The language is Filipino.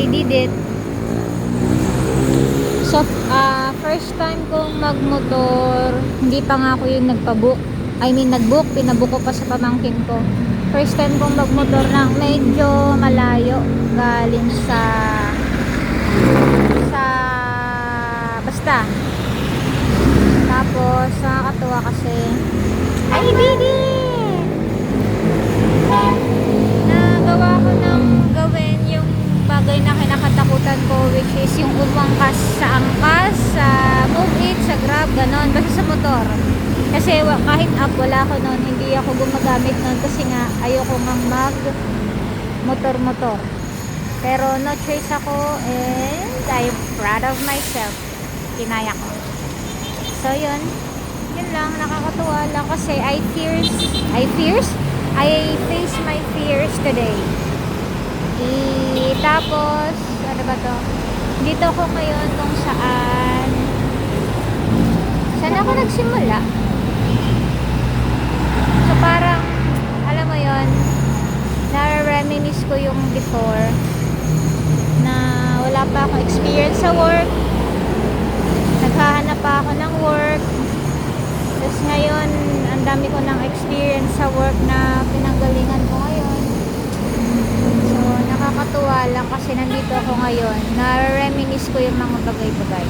I did it. So, first time kong magmotor, hindi pa nga ako yung nagpa-book. I mean, nag-book, pinabook ko pa sa pamangkin ko. First time kong magmotor ng medyo malayo, galing sa basta. Tapos, nakakatuwa kasi, I did it! Nagawa ko ng gawin yung bagay na kinakatakutan ko, which is yung umangkas sa angkas, sa Move It, sa Grab, ganon, basta sa motor. Kasi kahit app wala ko noon, hindi ako gumagamit noon kasi nga ayoko ngang mag motor-motor. Pero no choice ako and I'm proud of myself. Kinaya ko. So yun lang, nakakatuwa lang kasi I face my fears today. Tapos, ano ba to? Dito ako ngayon kung saan ako nagsimula. So parang, alam mo yon, na-reminisce ko yung before na wala pa akong experience sa work. Naghahanap pa ako ng work. Tapos ngayon, ang dami ko ng experience sa work na pinanggalingan ko ngayon. So, nakakatuwa lang kasi nandito ako ngayon. Na-reminisce ko yung mga bagay-bagay.